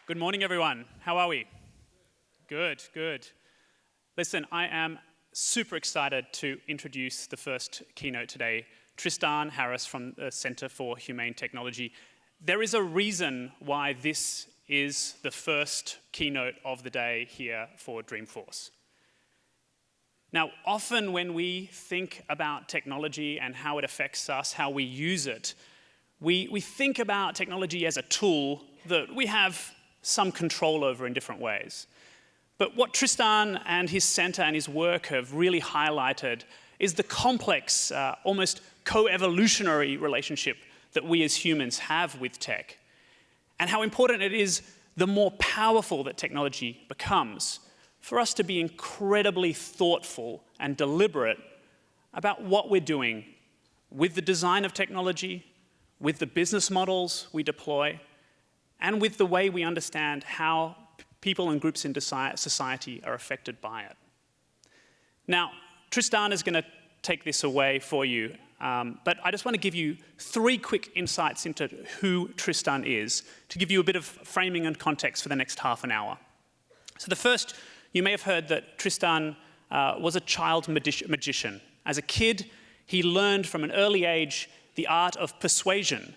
Good morning, everyone. How are we? Good, good. Listen, I am super excited to introduce the first keynote today, Tristan Harris from the Center for Humane Technology. There is a reason why this is the first keynote of the day here for Dreamforce. Now, often when we think about technology and how it affects us, how we use it, we think about technology as a tool that we have some control over in different ways. But what Tristan and his center and his work have really highlighted is the complex, almost co-evolutionary relationship that we as humans have with tech, and how important it is the more powerful that technology becomes for us to be incredibly thoughtful and deliberate about what we're doing with the design of technology, with the business models we deploy, and with the way we understand how people and groups in society are affected by it. Now, Tristan is going to take this away for you, but I just want to give you 3 quick insights into who Tristan is, to give you a bit of framing and context for the next half an hour. So the first, you may have heard that Tristan was a child magician. As a kid, he learned from an early age the art of persuasion,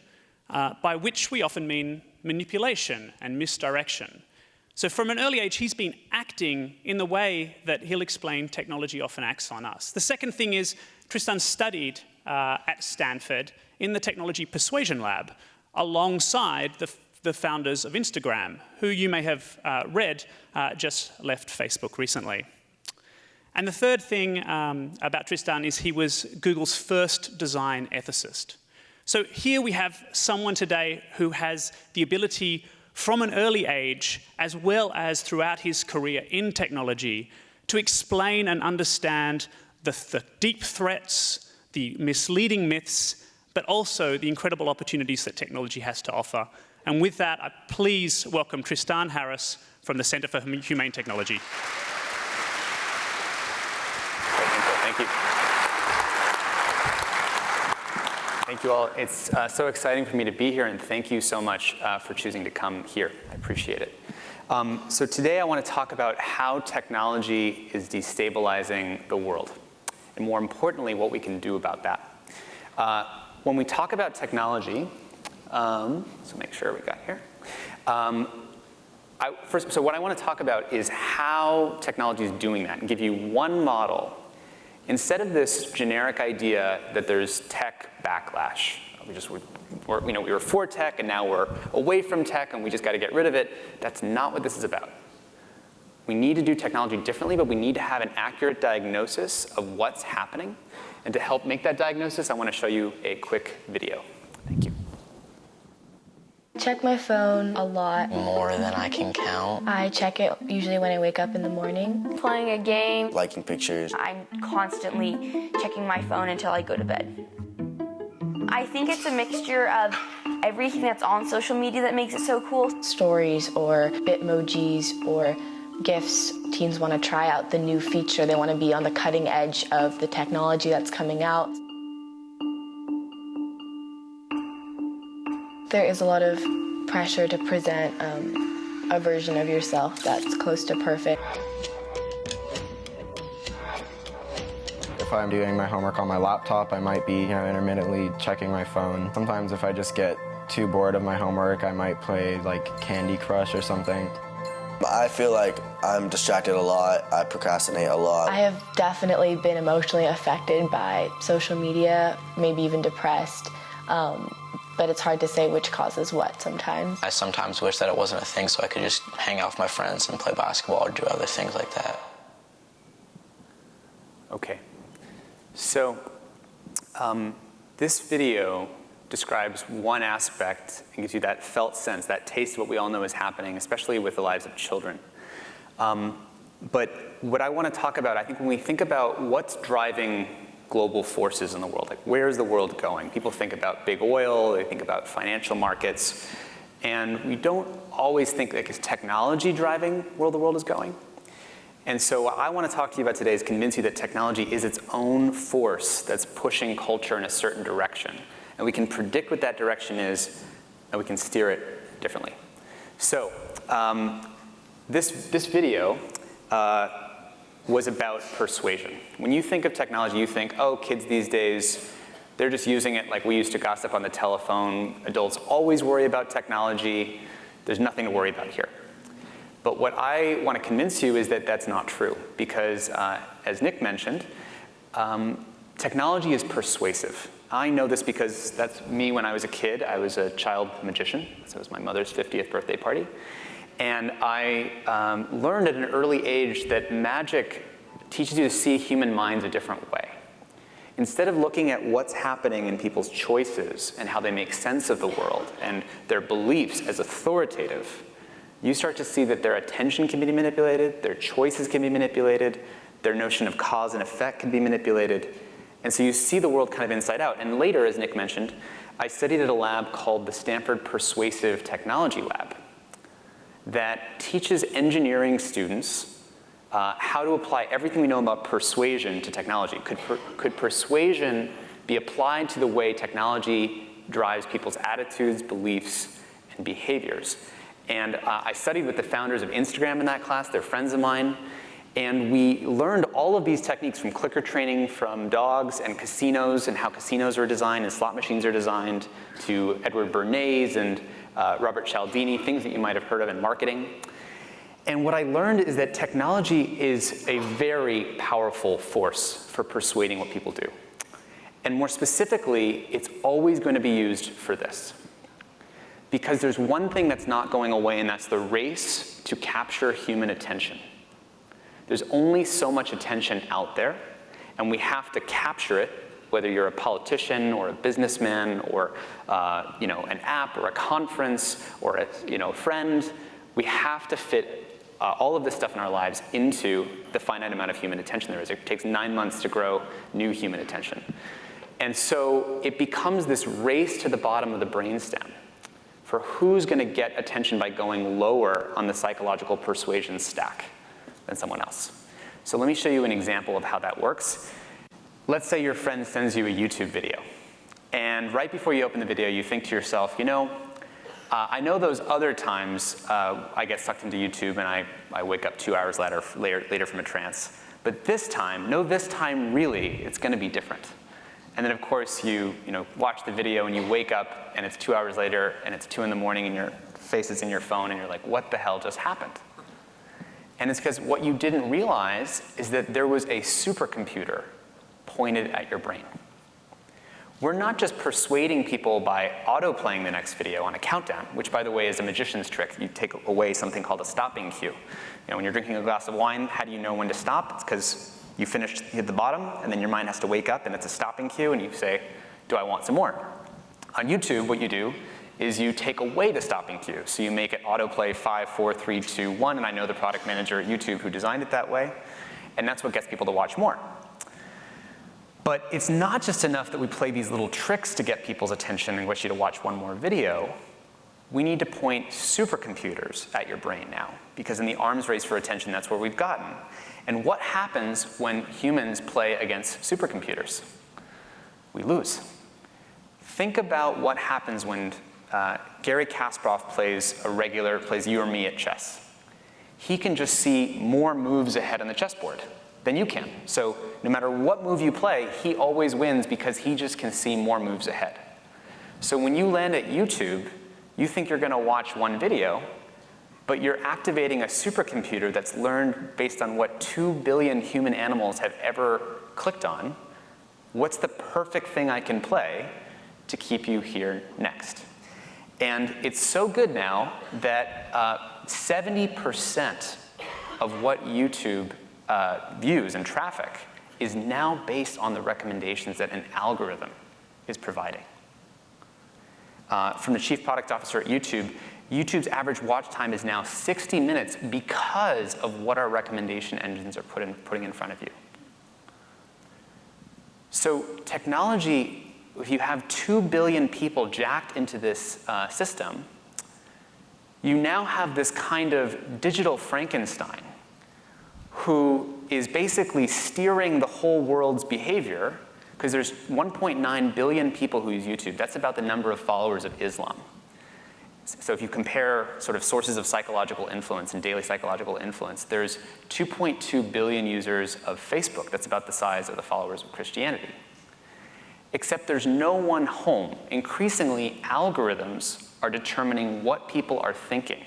by which we often mean manipulation and misdirection. So from an early age, he's been acting in the way that he'll explain technology often acts on us. The second thing is, Tristan studied at Stanford in the technology persuasion lab, alongside the founders of Instagram, who you may have read just left Facebook recently. And the third thing about Tristan is he was Google's first design ethicist. So here we have someone today who has the ability from an early age, as well as throughout his career in technology, to explain and understand the deep threats, the misleading myths, but also the incredible opportunities that technology has to offer. And with that, I please welcome Tristan Harris from the Center for Humane Technology. Thank you. Thank you all. It's so exciting for me to be here, and thank you so much for choosing to come here. I appreciate it. So today I want to talk about how technology is destabilizing the world, and more importantly, what we can do about that. When we talk about technology, so make sure we got here. So what I want to talk about is how technology is doing that, and give you one model. Instead of this generic idea that there's tech backlash, we were for tech and now we're away from tech and we just got to get rid of it. That's not what this is about. We need to do technology differently, but we need to have an accurate diagnosis of what's happening. And to help make that diagnosis, I want to show you a quick video. Thank you. Check my phone a lot. More than I can count. I check it usually when I wake up in the morning. Playing a game. Liking pictures. I'm constantly checking my phone until I go to bed. I think it's a mixture of everything that's on social media that makes it so cool. Stories or Bitmojis or GIFs. Teens want to try out the new feature. They want to be on the cutting edge of the technology that's coming out. There is a lot of pressure to present a version of yourself that's close to perfect. If I'm doing my homework on my laptop, I might be, intermittently checking my phone. Sometimes if I just get too bored of my homework, I might play like Candy Crush or something. I feel like I'm distracted a lot. I procrastinate a lot. I have definitely been emotionally affected by social media, maybe even depressed. But it's hard to say which causes what sometimes. I sometimes wish that it wasn't a thing so I could just hang out with my friends and play basketball or do other things like that. Okay. So this video describes one aspect and gives you that felt sense, that taste of what we all know is happening, especially with the lives of children. But what I want to talk about, I think when we think about what's driving global forces in the world, like where's the world going? People think about big oil, they think about financial markets, and we don't always think like, is technology driving where the world is going? And so what I want to talk to you about today is convince you that technology is its own force that's pushing culture in a certain direction. And we can predict what that direction is, and we can steer it differently. So this video was about persuasion. When you think of technology, you think, oh, kids these days, they're just using it like we used to gossip on the telephone. Adults always worry about technology. There's nothing to worry about here. But what I want to convince you is that that's not true, because as Nick mentioned, technology is persuasive. I know this because that's me when I was a kid. I was a child magician, so it was my mother's 50th birthday party. And I learned at an early age that magic teaches you to see human minds a different way. Instead of looking at what's happening in people's choices and how they make sense of the world and their beliefs as authoritative, you start to see that their attention can be manipulated, their choices can be manipulated, their notion of cause and effect can be manipulated. And so you see the world kind of inside out. And later, as Nick mentioned, I studied at a lab called the Stanford Persuasive Technology Lab that teaches engineering students how to apply everything we know about persuasion to technology. Could persuasion be applied to the way technology drives people's attitudes, beliefs, and behaviors? And I studied with the founders of Instagram in that class. They're friends of mine. And we learned all of these techniques from clicker training from dogs and casinos and how casinos are designed and slot machines are designed to Edward Bernays and Robert Cialdini, things that you might have heard of in marketing. And what I learned is that technology is a very powerful force for persuading what people do. And more specifically, it's always going to be used for this. Because there's one thing that's not going away, and that's the race to capture human attention. There's only so much attention out there, and we have to capture it, whether you're a politician or a businessman or an app or a conference or a friend. We have to fit all of this stuff in our lives into the finite amount of human attention there is. It takes 9 months to grow new human attention. And so it becomes this race to the bottom of the brainstem for who's going to get attention by going lower on the psychological persuasion stack than someone else. So let me show you an example of how that works. Let's say your friend sends you a YouTube video. And right before you open the video, you think to yourself, I know those other times I get sucked into YouTube and I wake up 2 hours later from a trance. But this time really, it's going to be different. And then of course you watch the video and you wake up and it's 2 hours later and it's 2 in the morning and your face is in your phone and you're like, what the hell just happened? And it's because what you didn't realize is that there was a supercomputer pointed at your brain. We're not just persuading people by auto-playing the next video on a countdown, which by the way is a magician's trick. You take away something called a stopping cue. When you're drinking a glass of wine, how do you know when to stop? It's because you hit the bottom, and then your mind has to wake up, and it's a stopping cue, and you say, do I want some more? On YouTube, what you do is you take away the stopping cue. So you make it autoplay 5, 4, 3, 2, 1, and I know the product manager at YouTube who designed it that way, and that's what gets people to watch more. But it's not just enough that we play these little tricks to get people's attention and wish you to watch one more video. We need to point supercomputers at your brain now, because in the arms race for attention, that's where we've gotten. And what happens when humans play against supercomputers? We lose. Think about what happens when Garry Kasparov plays you or me at chess. He can just see more moves ahead on the chessboard than you can. So no matter what move you play, he always wins because he just can see more moves ahead. So when you land at YouTube, you think you're going to watch one video, but you're activating a supercomputer that's learned based on what 2 billion human animals have ever clicked on. What's the perfect thing I can play to keep you here next? And it's so good now that 70% of what YouTube views and traffic is now based on the recommendations that an algorithm is providing. From the chief product officer at YouTube, YouTube's average watch time is now 60 minutes because of what our recommendation engines are putting in front of you. So technology, if you have 2 billion people jacked into this system, you now have this kind of digital Frankenstein who is basically steering the whole world's behavior, because there's 1.9 billion people who use YouTube. That's about the number of followers of Islam. So if you compare sort of sources of psychological influence and daily psychological influence, there's 2.2 billion users of Facebook. That's about the size of the followers of Christianity. Except there's no one home. Increasingly, algorithms are determining what people are thinking.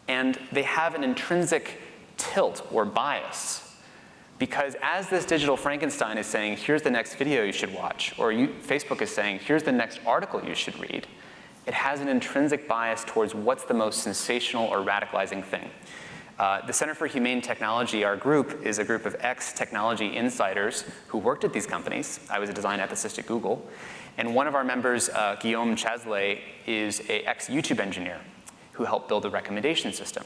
And they have an intrinsic tilt or bias. Because as this digital Frankenstein is saying, here's the next video you should watch, or Facebook is saying, here's the next article you should read, it has an intrinsic bias towards what's the most sensational or radicalizing thing. The Center for Humane Technology, our group, is a group of ex-technology insiders who worked at these companies. I was a design ethicist at Google. And one of our members, Guillaume Chaslet, is an ex-YouTube engineer who helped build the recommendation system.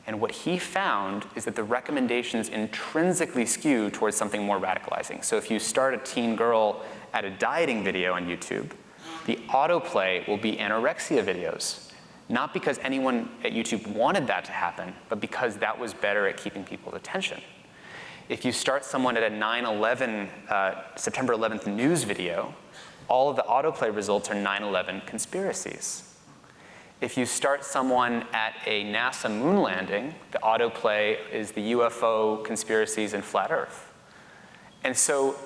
And what he found is that the recommendations intrinsically skew towards something more radicalizing. So if you start a teen girl at a dieting video on YouTube, the autoplay will be anorexia videos. Not because anyone at YouTube wanted that to happen, but because that was better at keeping people's attention. If you start someone at a 9/11, September 11th news video, all of the autoplay results are 9/11 conspiracies. If you start someone at a NASA moon landing, the autoplay is the UFO conspiracies and flat Earth. And so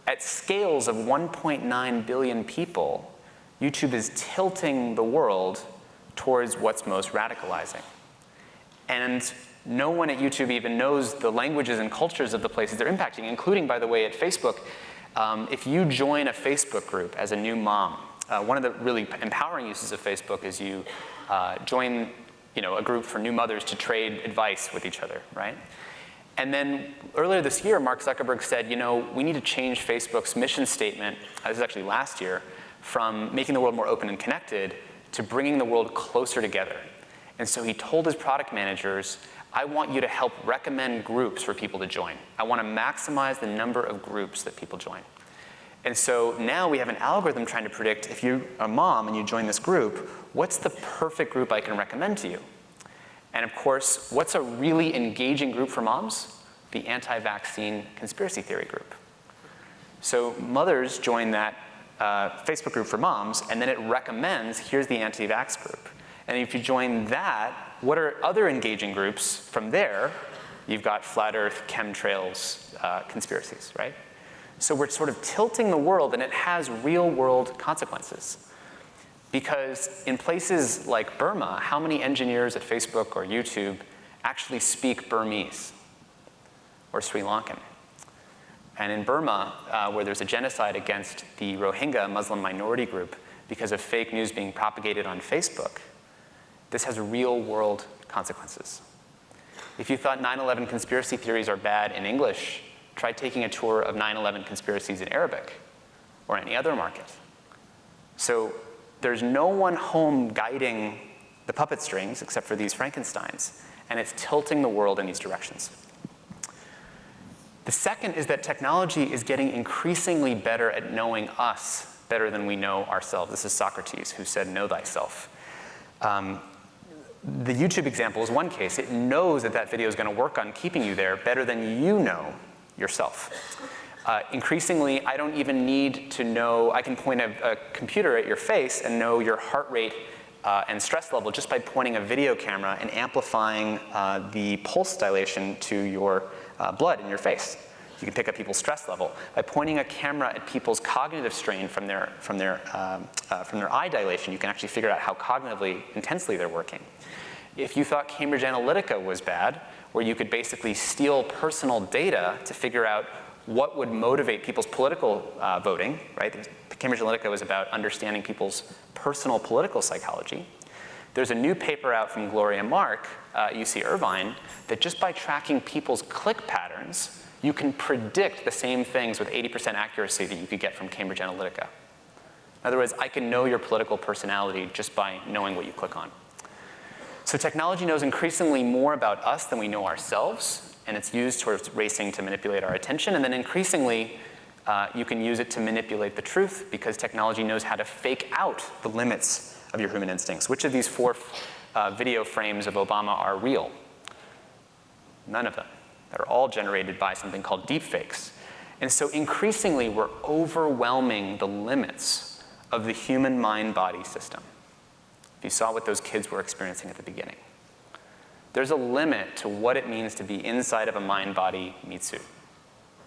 at scales of 1.9 billion people, YouTube is tilting the world towards what's most radicalizing. And no one at YouTube even knows the languages and cultures of the places they're impacting, including, by the way, at Facebook. If you join a Facebook group as a new mom, one of the really empowering uses of Facebook is you join a group for new mothers to trade advice with each other, right? And then earlier this year, Mark Zuckerberg said, we need to change Facebook's mission statement, this is actually last year, from making the world more open and connected to bringing the world closer together. And so he told his product managers, I want you to help recommend groups for people to join. I want to maximize the number of groups that people join. And so now we have an algorithm trying to predict, if you're a mom and you join this group, what's the perfect group I can recommend to you? And of course, what's a really engaging group for moms? The anti-vaccine conspiracy theory group. So mothers join that Facebook group for moms, and then it recommends, here's the anti-vax group. And if you join that, what are other engaging groups from there? You've got flat Earth, chemtrails, conspiracies, right? So we're sort of tilting the world, and it has real-world consequences. Because in places like Burma, how many engineers at Facebook or YouTube actually speak Burmese or Sri Lankan? And in Burma, where there's a genocide against the Rohingya Muslim minority group because of fake news being propagated on Facebook, this has real-world consequences. If you thought 9/11 conspiracy theories are bad in English, try taking a tour of 9/11 conspiracies in Arabic or any other market. So there's no one home guiding the puppet strings except for these Frankensteins, and it's tilting the world in these directions. The second is that technology is getting increasingly better at knowing us better than we know ourselves. This is Socrates, who said, know thyself. The YouTube example is one case. It knows that that video is going to work on keeping you there better than you know yourself. Increasingly, I don't even need to know, I can point a computer at your face and know your heart rate and stress level just by pointing a video camera and amplifying the pulse dilation to your blood in your face. You can pick up people's stress level. By pointing a camera at people's cognitive strain from their eye dilation, you can actually figure out how cognitively intensely they're working. If you thought Cambridge Analytica was bad, where you could basically steal personal data to figure out what would motivate people's political voting, right? Cambridge Analytica was about understanding people's personal political psychology. There's a new paper out from Gloria Mark at UC Irvine that just by tracking people's click patterns, you can predict the same things with 80% accuracy that you could get from Cambridge Analytica. In other words, I can know your political personality just by knowing what you click on. So technology knows increasingly more about us than we know ourselves, and it's used towards racing to manipulate our attention, and then increasingly, you can use it to manipulate the truth because technology knows how to fake out the limits of your human instincts. Which of these 4 video frames of Obama are real? None of them. They're all generated by something called deepfakes. And so increasingly, we're overwhelming the limits of the human mind-body system. if you saw what those kids were experiencing at the beginning. There's a limit to what it means to be inside of a mind-body meat suit.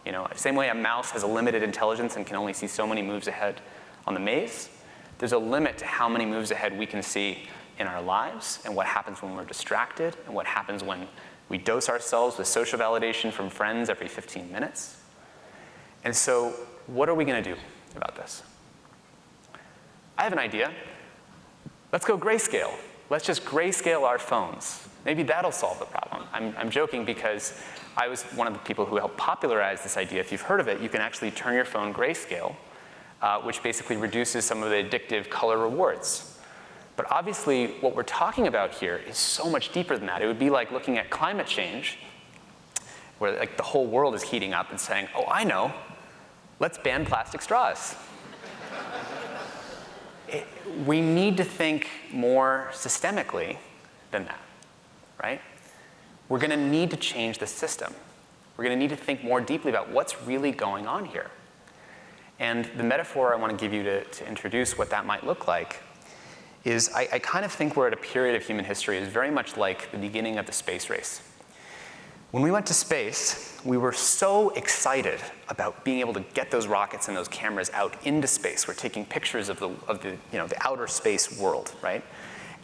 You know, same way a mouse has a limited intelligence and can only see so many moves ahead on the maze, there's a limit to how many moves ahead we can see in our lives, and what happens when we're distracted, and what happens when we dose ourselves with social validation from friends every 15 minutes. And so, what are we going to do about this? I have an idea. Let's go grayscale. Let's just grayscale our phones. Maybe that'll solve the problem. I'm joking because I was one of the people who helped popularize this idea. If you've heard of it, you can actually turn your phone grayscale, which basically reduces some of the addictive color rewards. But obviously, what we're talking about here is so much deeper than that. It would be like looking at climate change, where like the whole world is heating up and saying, oh, I know, let's ban plastic straws. We need to think more systemically than that, right? We're going to need to change the system. We're going to need to think more deeply about what's really going on here. And the metaphor I want to give you to introduce what that might look like is I kind of think we're at a period of human history is very much like the beginning of the space race. When we went to space, we were so excited about being able to get those rockets and those cameras out into space. We're taking pictures of the outer space world, right?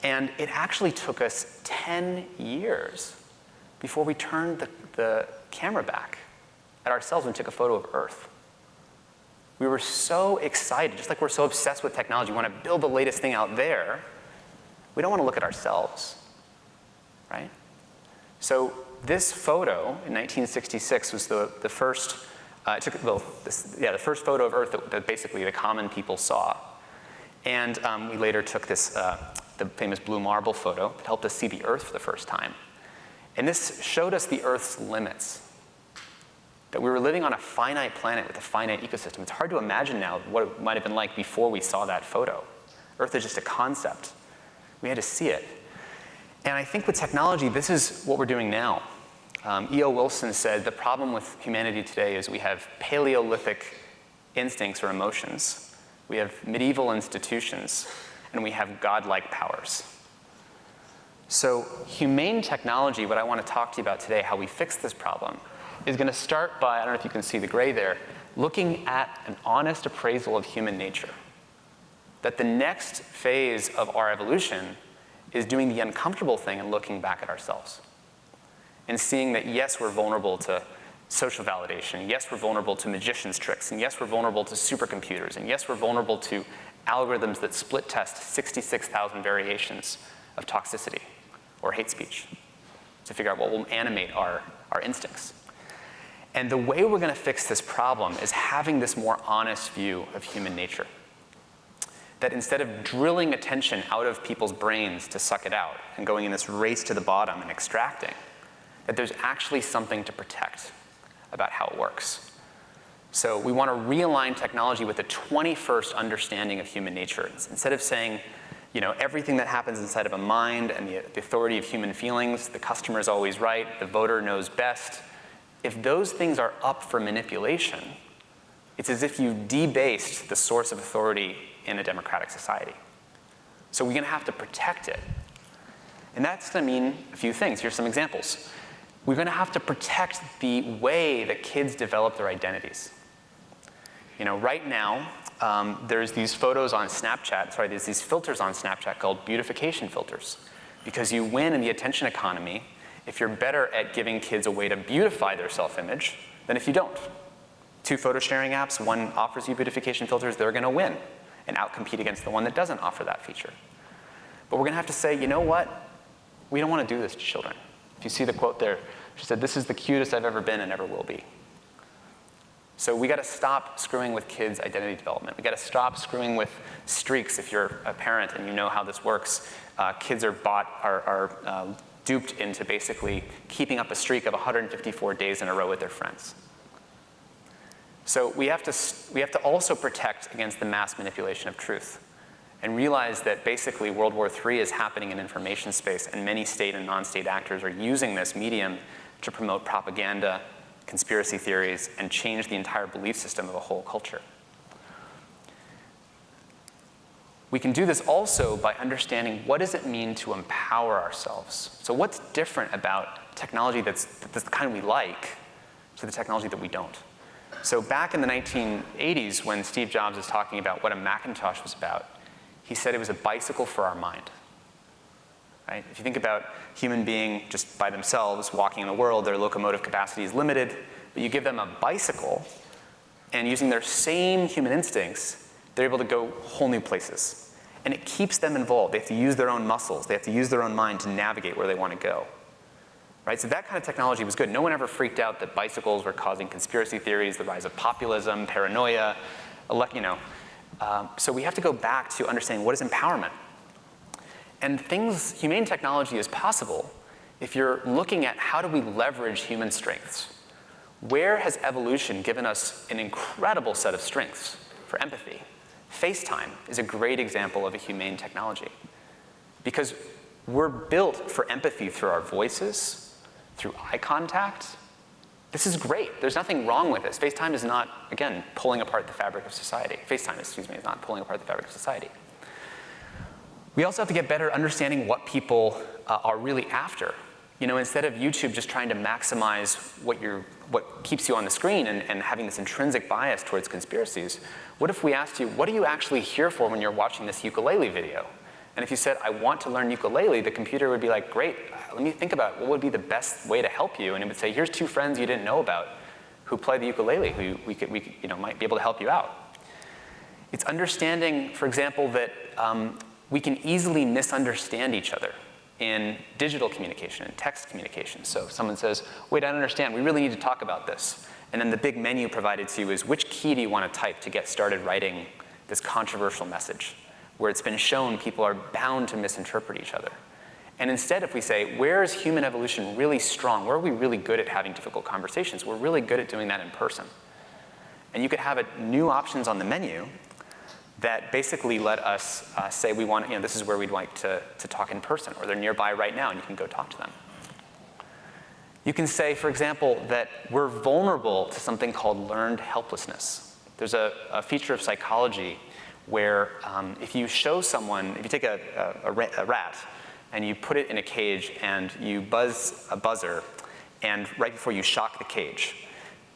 And it actually took us 10 years before we turned the camera back at ourselves and took a photo of Earth. We were so excited, just like we're so obsessed with technology, we want to build the latest thing out there. We don't want to look at ourselves, right? So this photo in 1966 was the first, the first photo of Earth that basically the common people saw. And we later took this, the famous blue marble photo that helped us see the Earth for the first time. And this showed us the Earth's limits. That we were living on a finite planet with a finite ecosystem. It's hard to imagine now what it might have been like before we saw that photo. Earth is just a concept. We had to see it. And I think with technology, this is what we're doing now. E.O. Wilson said the problem with humanity today is we have Paleolithic instincts or emotions. We have medieval institutions, and we have godlike powers. So humane technology, what I want to talk to you about today, how we fix this problem, is going to start by, I don't know if you can see the gray there, looking at an honest appraisal of human nature. That the next phase of our evolution is doing the uncomfortable thing and looking back at ourselves. And seeing that, yes, we're vulnerable to social validation, yes, we're vulnerable to magician's tricks, and yes, we're vulnerable to supercomputers, and yes, we're vulnerable to algorithms that split test 66,000 variations of toxicity or hate speech to figure out what will animate our instincts. And the way we're going to fix this problem is having this more honest view of human nature. That instead of drilling attention out of people's brains to suck it out and going in this race to the bottom and extracting, that there's actually something to protect about how it works. So we want to realign technology with the 21st understanding of human nature. Instead of saying, you know, everything that happens inside of a mind and the authority of human feelings, the customer is always right, the voter knows best, if those things are up for manipulation, it's as if you debased the source of authority in a democratic society. So we're going to have to protect it. And that's going to mean a few things. Here's some examples. We're going to have to protect the way that kids develop their identities. You know, right now, there's these photos on Snapchat, there's these filters on Snapchat called beautification filters. Because you win in the attention economy if you're better at giving kids a way to beautify their self-image than if you don't. 2 photo sharing apps, one offers you beautification filters, they're going to win and outcompete against the one that doesn't offer that feature. But we're going to have to say, you know what? We don't want to do this to children. If you see the quote there, she said, "This is the cutest I've ever been and ever will be." So we got to stop screwing with kids' identity development. We got to stop screwing with streaks. If you're a parent and you know how this works, kids are duped into basically keeping up a streak of 154 days in a row with their friends. So we have to also protect against the mass manipulation of truth and realize that basically World War III is happening in information space, and many state and non-state actors are using this medium to promote propaganda, conspiracy theories, and change the entire belief system of a whole culture. We can do this also by understanding what does it mean to empower ourselves. So what's different about technology that's the kind we like to the technology that we don't? So back in the 1980s, when Steve Jobs was talking about what a Macintosh was about, he said it was a bicycle for our mind. Right? If you think about human being just by themselves walking in the world, their locomotive capacity is limited, but you give them a bicycle, and using their same human instincts, they're able to go whole new places. And it keeps them involved. They have to use their own muscles. They have to use their own mind to navigate where they want to go. Right? So that kind of technology was good. No one ever freaked out that bicycles were causing conspiracy theories, the rise of populism, paranoia, so we have to go back to understanding what is empowerment. And humane technology is possible if you're looking at how do we leverage human strengths. Where has evolution given us an incredible set of strengths for empathy? FaceTime is a great example of a humane technology because we're built for empathy through our voices, through eye contact. This is great. There's nothing wrong with this. FaceTime is not, again, pulling apart the fabric of society. FaceTime, excuse me, is not pulling apart the fabric of society. We also have to get better at understanding what people are really after. You know, instead of YouTube just trying to maximize what keeps you on the screen and having this intrinsic bias towards conspiracies, what if we asked you, what are you actually here for when you're watching this ukulele video? And if you said, I want to learn ukulele, the computer would be like, great, let me think about what would be the best way to help you. And it would say, here's 2 friends you didn't know about who play the ukulele, who might be able to help you out. It's understanding, for example, that we can easily misunderstand each other in digital communication and text communication. So if someone says, wait, I don't understand, we really need to talk about this. And then the big menu provided to you is which key do you want to type to get started writing this controversial message, where it's been shown people are bound to misinterpret each other. And instead, if we say, where is human evolution really strong? Where are we really good at having difficult conversations? We're really good at doing that in person. And you could have new options on the menu that basically let us say we want, this is where we'd like to talk in person, or they're nearby right now and you can go talk to them. You can say, for example, that we're vulnerable to something called learned helplessness. There's a feature of psychology where if you show someone, if you take a rat and you put it in a cage and you buzz a buzzer, and right before you shock the cage,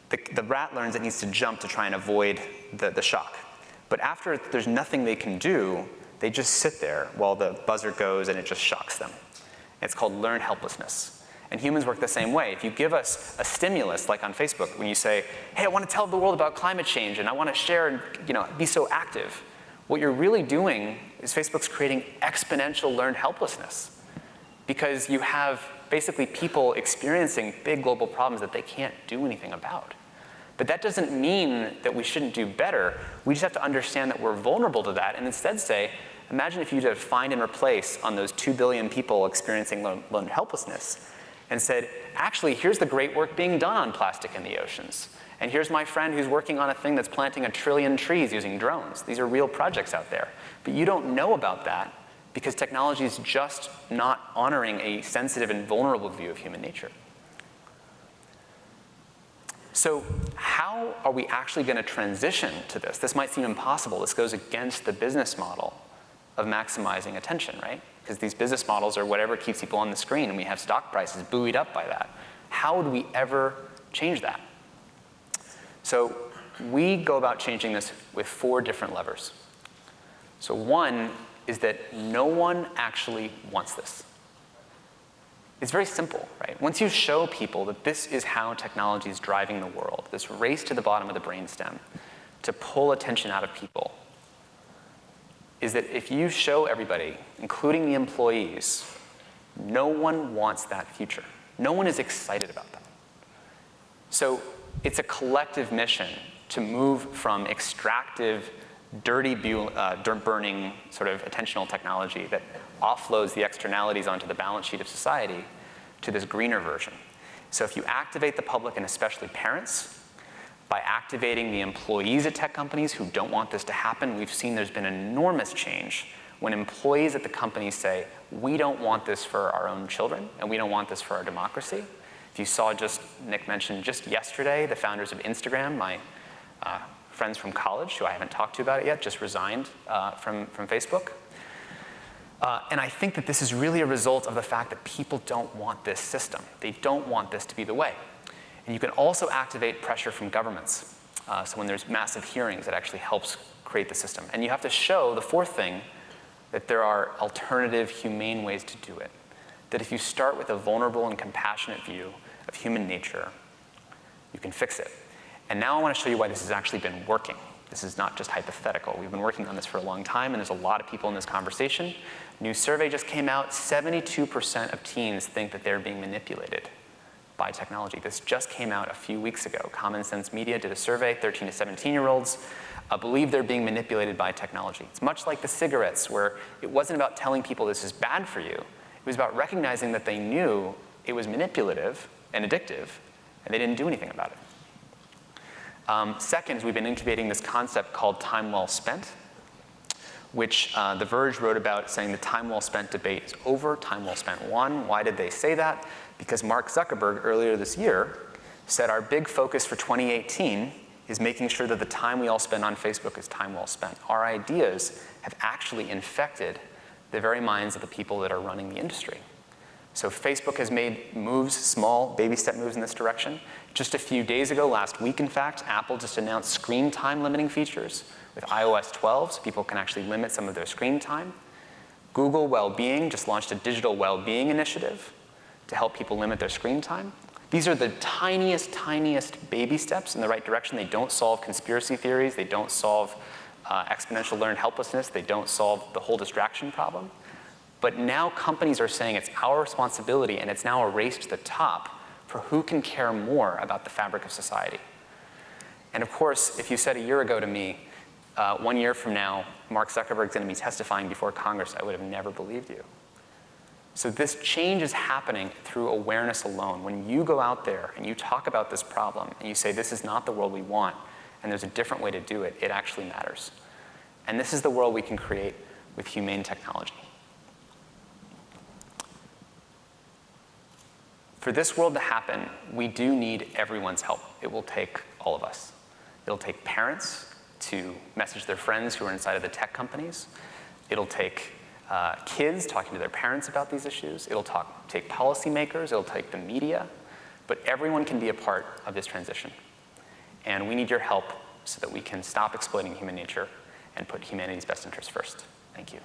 the rat learns it needs to jump to try and avoid the shock. But after there's nothing they can do, they just sit there while the buzzer goes and it just shocks them. It's called learned helplessness. And humans work the same way. If you give us a stimulus, like on Facebook, when you say, hey, I want to tell the world about climate change and I want to share and be so active, what you're really doing is Facebook's creating exponential learned helplessness. Because you have basically people experiencing big global problems that they can't do anything about. But that doesn't mean that we shouldn't do better. We just have to understand that we're vulnerable to that and instead say, imagine if you did find and replace on those 2 billion people experiencing learned helplessness and said, actually, here's the great work being done on plastic in the oceans. And here's my friend who's working on a thing that's planting 1 trillion trees using drones. These are real projects out there. But you don't know about that because technology is just not honoring a sensitive and vulnerable view of human nature. So how are we actually going to transition to this? This might seem impossible. This goes against the business model of maximizing attention, right? Because these business models are whatever keeps people on the screen, and we have stock prices buoyed up by that. How would we ever change that? So we go about changing this with 4 different levers. So one is that no one actually wants this. It's very simple, right? Once you show people that this is how technology is driving the world, this race to the bottom of the brainstem to pull attention out of people, is that if you show everybody, including the employees, no one wants that future. No one is excited about that. So it's a collective mission to move from extractive, dirty, dirt-burning sort of attentional technology that offloads the externalities onto the balance sheet of society to this greener version. So if you activate the public, and especially parents, by activating the employees at tech companies who don't want this to happen, we've seen there's been enormous change when employees at the companies say, we don't want this for our own children, and we don't want this for our democracy. If you saw Nick mentioned just yesterday, the founders of Instagram, my friends from college who I haven't talked to about it yet, just resigned from Facebook. And I think that this is really a result of the fact that people don't want this system. They don't want this to be the way. And you can also activate pressure from governments. So when there's massive hearings, it actually helps create the system. And you have to show, the fourth thing, that there are alternative, humane ways to do it. That if you start with a vulnerable and compassionate view of human nature, you can fix it. And now I want to show you why this has actually been working. This is not just hypothetical. We've been working on this for a long time, and there's a lot of people in this conversation. New survey just came out. 72% of teens think that they're being manipulated by technology. This just came out a few weeks ago. Common Sense Media did a survey, 13 to 17-year-olds believe they're being manipulated by technology. It's much like the cigarettes, where it wasn't about telling people this is bad for you. It was about recognizing that they knew it was manipulative and addictive, and they didn't do anything about it. Second is we've been incubating this concept called time well spent, which The Verge wrote about, saying the time well spent debate is over, time well spent won. Why did they say that? Because Mark Zuckerberg earlier this year said our big focus for 2018 is making sure that the time we all spend on Facebook is time well spent. Our ideas have actually infected the very minds of the people that are running the industry. So Facebook has made moves, small baby step moves in this direction. Just a few days ago, last week in fact, Apple just announced screen time limiting features with iOS 12, so people can actually limit some of their screen time. Google Wellbeing just launched a digital well-being initiative to help people limit their screen time. These are the tiniest, tiniest baby steps in the right direction. They don't solve conspiracy theories. They don't solve exponential learned helplessness. They don't solve the whole distraction problem. But now companies are saying it's our responsibility, and it's now a race to the top for who can care more about the fabric of society. And of course, if you said a year ago to me, 1 year from now, Mark Zuckerberg's going to be testifying before Congress, I would have never believed you. So this change is happening through awareness alone. When you go out there and you talk about this problem and you say this is not the world we want and there's a different way to do it, it actually matters. And this is the world we can create with humane technology. For this world to happen, we do need everyone's help. It will take all of us. It'll take parents to message their friends who are inside of the tech companies. It'll take kids talking to their parents about these issues. It'll take policymakers. It'll take the media. But everyone can be a part of this transition. And we need your help so that we can stop exploiting human nature and put humanity's best interests first. Thank you.